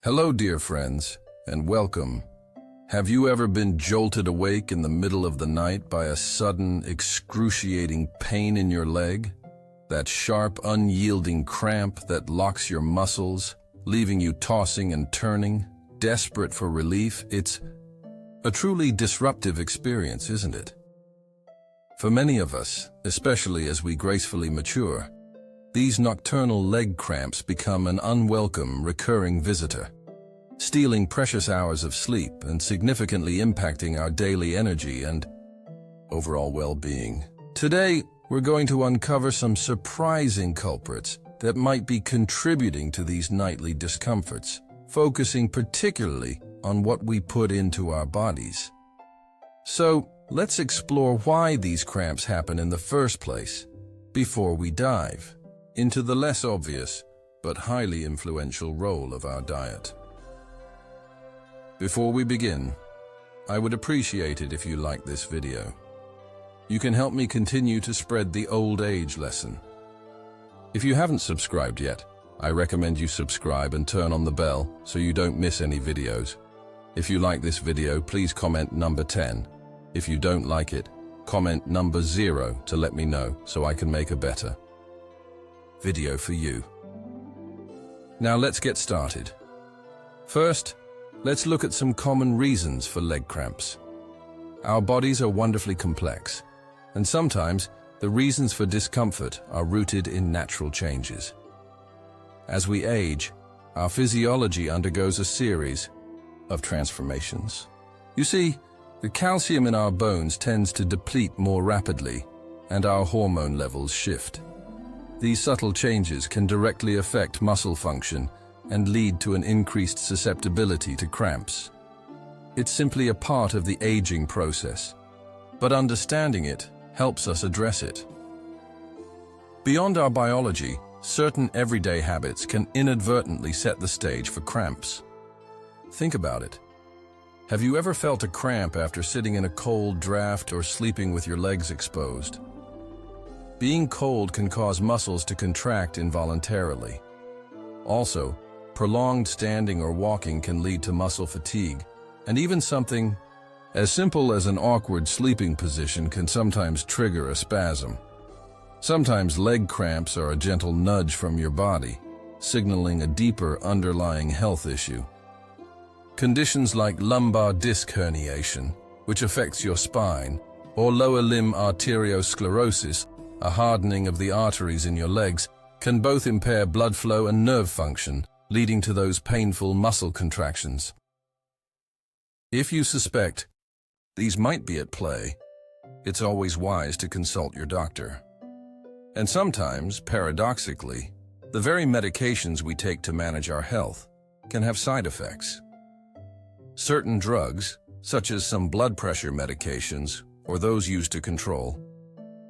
Hello, dear friends, and welcome. Have you ever been jolted awake in the middle of the night by a sudden, excruciating pain in your leg? That sharp, unyielding cramp that locks your muscles, leaving you tossing and turning, desperate for relief? It's a truly disruptive experience, isn't it? For many of us, especially as we gracefully mature, these nocturnal leg cramps become an unwelcome, recurring visitor, stealing precious hours of sleep and significantly impacting our daily energy and overall well-being. Today, we're going to uncover some surprising culprits that might be contributing to these nightly discomforts, focusing particularly on what we put into our bodies. So, let's explore why these cramps happen in the first place, before we dive into the less obvious but highly influential role of our diet. Before we begin, I would appreciate it if you like this video. You can help me continue to spread the old age lesson. If you haven't subscribed yet, I recommend you subscribe and turn on the bell so you don't miss any videos. If you like this video, please comment number 10. If you don't like it, comment number 0 to let me know so I can make a better video for you. Now let's get started. First, let's look at some common reasons for leg cramps. Our bodies are wonderfully complex, and sometimes the reasons for discomfort are rooted in natural changes. As we age, our physiology undergoes a series of transformations. You see, the calcium in our bones tends to deplete more rapidly, and our hormone levels shift. These subtle changes can directly affect muscle function and lead to an increased susceptibility to cramps. It's simply a part of the aging process, but understanding it helps us address it. Beyond our biology, certain everyday habits can inadvertently set the stage for cramps. Think about it. Have you ever felt a cramp after sitting in a cold draft or sleeping with your legs exposed? Being cold can cause muscles to contract involuntarily. Also, prolonged standing or walking can lead to muscle fatigue, and even something as simple as an awkward sleeping position can sometimes trigger a spasm. Sometimes leg cramps are a gentle nudge from your body, signaling a deeper underlying health issue. Conditions like lumbar disc herniation, which affects your spine, or lower limb arteriosclerosis, a hardening of the arteries in your legs, can both impair blood flow and nerve function, leading to those painful muscle contractions. If you suspect these might be at play, it's always wise to consult your doctor. And sometimes, paradoxically, the very medications we take to manage our health can have side effects. Certain drugs, such as some blood pressure medications or those used to control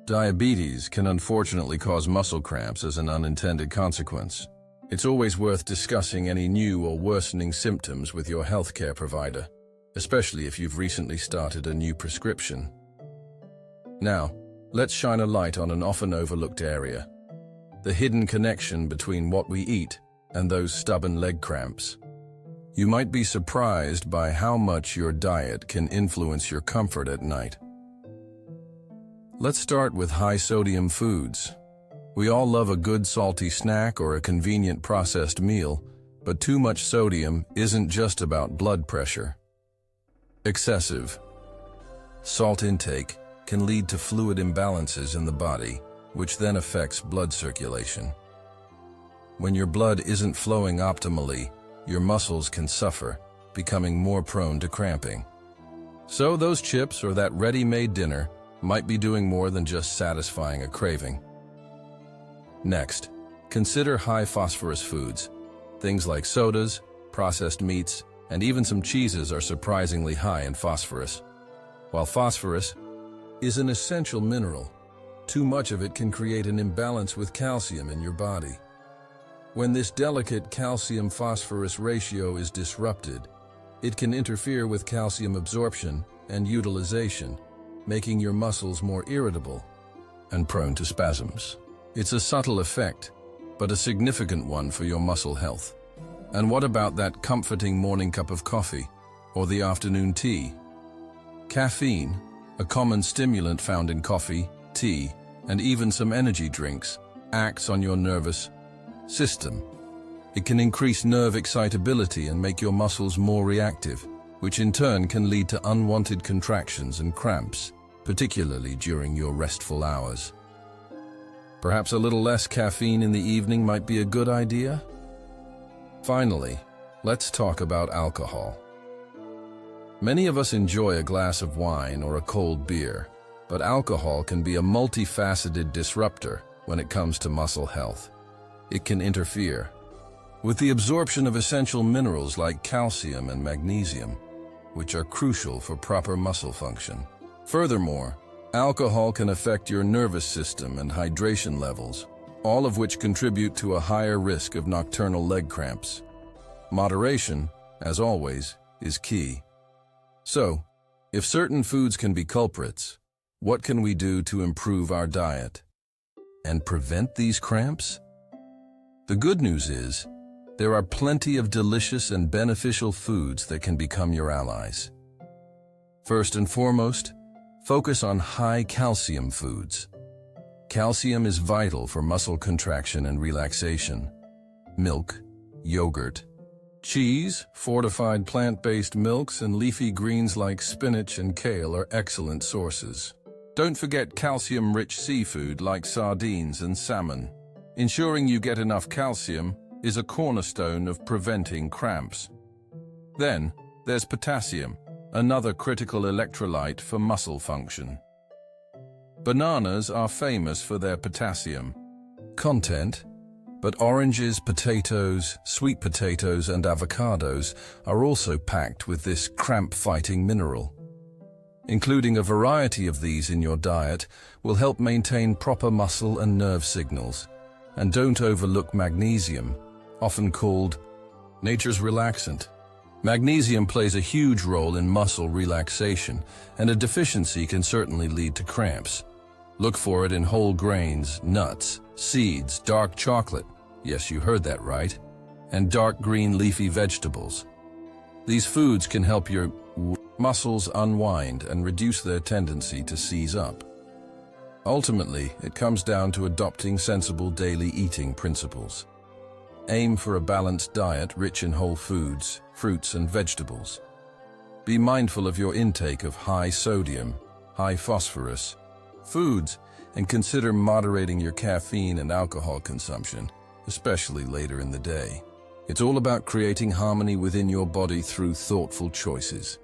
diabetes, can unfortunately cause muscle cramps as an unintended consequence. It's always worth discussing any new or worsening symptoms with your healthcare provider, especially if you've recently started a new prescription. Now, let's shine a light on an often overlooked area: the hidden connection between what we eat and those stubborn leg cramps. You might be surprised by how much your diet can influence your comfort at night. Let's start with high-sodium foods. We all love a good salty snack or a convenient processed meal, but too much sodium isn't just about blood pressure. Excessive salt intake can lead to fluid imbalances in the body, which then affects blood circulation. When your blood isn't flowing optimally, your muscles can suffer, becoming more prone to cramping. So those chips or that ready-made dinner might be doing more than just satisfying a craving. Next, consider high-phosphorus foods. Things like sodas, processed meats, and even some cheeses are surprisingly high in phosphorus. While phosphorus is an essential mineral, too much of it can create an imbalance with calcium in your body. When this delicate calcium-phosphorus ratio is disrupted, it can interfere with calcium absorption and utilization, making your muscles more irritable and prone to spasms. It's a subtle effect, but a significant one for your muscle health. And what about that comforting morning cup of coffee or the afternoon tea? Caffeine, a common stimulant found in coffee, tea, and even some energy drinks, acts on your nervous system. It can increase nerve excitability and make your muscles more reactive, which in turn can lead to unwanted contractions and cramps, particularly during your restful hours. Perhaps a little less caffeine in the evening might be a good idea? Finally, let's talk about alcohol. Many of us enjoy a glass of wine or a cold beer, but alcohol can be a multifaceted disruptor when it comes to muscle health. It can interfere with the absorption of essential minerals like calcium and magnesium, which are crucial for proper muscle function. Furthermore, alcohol can affect your nervous system and hydration levels, all of which contribute to a higher risk of nocturnal leg cramps. Moderation, as always, is key. So, if certain foods can be culprits, what can we do to improve our diet and prevent these cramps? The good news is, there are plenty of delicious and beneficial foods that can become your allies. First and foremost, focus on high-calcium foods. Calcium is vital for muscle contraction and relaxation. Milk, yogurt, cheese, fortified plant-based milks, and leafy greens like spinach and kale are excellent sources. Don't forget calcium-rich seafood like sardines and salmon. Ensuring you get enough calcium is a cornerstone of preventing cramps. Then, there's potassium, another critical electrolyte for muscle function. Bananas are famous for their potassium content, but oranges, potatoes, sweet potatoes, and avocados are also packed with this cramp-fighting mineral. Including a variety of these in your diet will help maintain proper muscle and nerve signals. And don't overlook magnesium, often called nature's relaxant. Magnesium plays a huge role in muscle relaxation, and a deficiency can certainly lead to cramps. Look for it in whole grains, nuts, seeds, dark chocolate, yes, you heard that right, and dark green leafy vegetables. These foods can help your muscles unwind and reduce their tendency to seize up. Ultimately, it comes down to adopting sensible daily eating principles. Aim for a balanced diet rich in whole foods, fruits, and vegetables. Be mindful of your intake of high sodium, high phosphorus foods, and consider moderating your caffeine and alcohol consumption, especially later in the day. It's all about creating harmony within your body through thoughtful choices.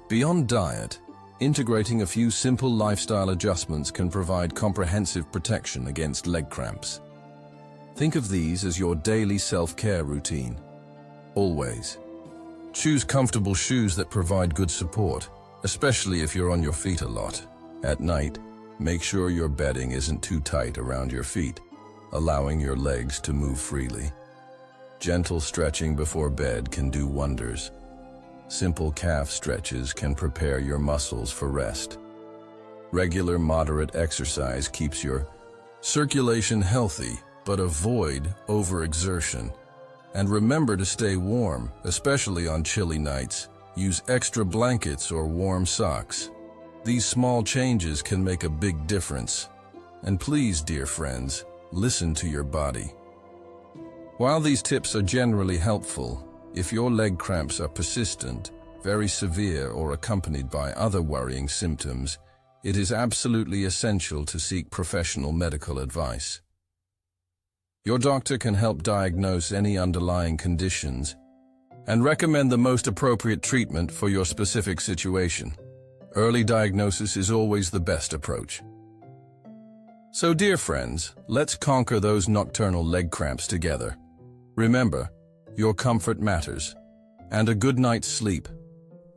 Beyond diet, integrating a few simple lifestyle adjustments can provide comprehensive protection against leg cramps. Think of these as your daily self-care routine. Always. Choose comfortable shoes that provide good support, especially if you're on your feet a lot. At night, make sure your bedding isn't too tight around your feet, allowing your legs to move freely. Gentle stretching before bed can do wonders. Simple calf stretches can prepare your muscles for rest. Regular moderate exercise keeps your circulation healthy, but avoid overexertion. And remember to stay warm, especially on chilly nights. Use extra blankets or warm socks. These small changes can make a big difference. And please, dear friends, listen to your body. While these tips are generally helpful, if your leg cramps are persistent, very severe, or accompanied by other worrying symptoms, it is absolutely essential to seek professional medical advice. Your doctor can help diagnose any underlying conditions and recommend the most appropriate treatment for your specific situation. Early diagnosis is always the best approach. So, dear friends, let's conquer those nocturnal leg cramps together. Remember, your comfort matters, and a good night's sleep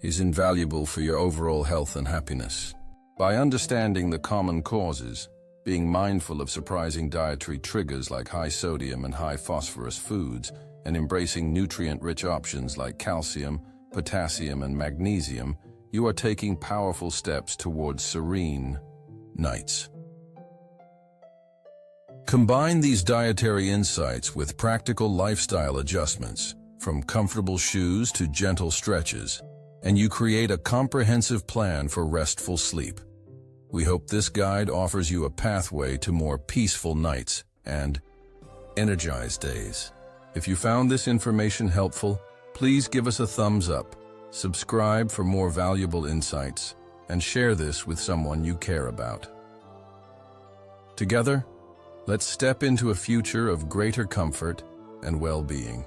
is invaluable for your overall health and happiness. By understanding the common causes, being mindful of surprising dietary triggers like high sodium and high phosphorus foods, and embracing nutrient-rich options like calcium, potassium, and magnesium, you are taking powerful steps towards serene nights. Combine these dietary insights with practical lifestyle adjustments, from comfortable shoes to gentle stretches, and you create a comprehensive plan for restful sleep. We hope this guide offers you a pathway to more peaceful nights and energized days. If you found this information helpful, please give us a thumbs up, subscribe for more valuable insights, and share this with someone you care about. Together, let's step into a future of greater comfort and well-being.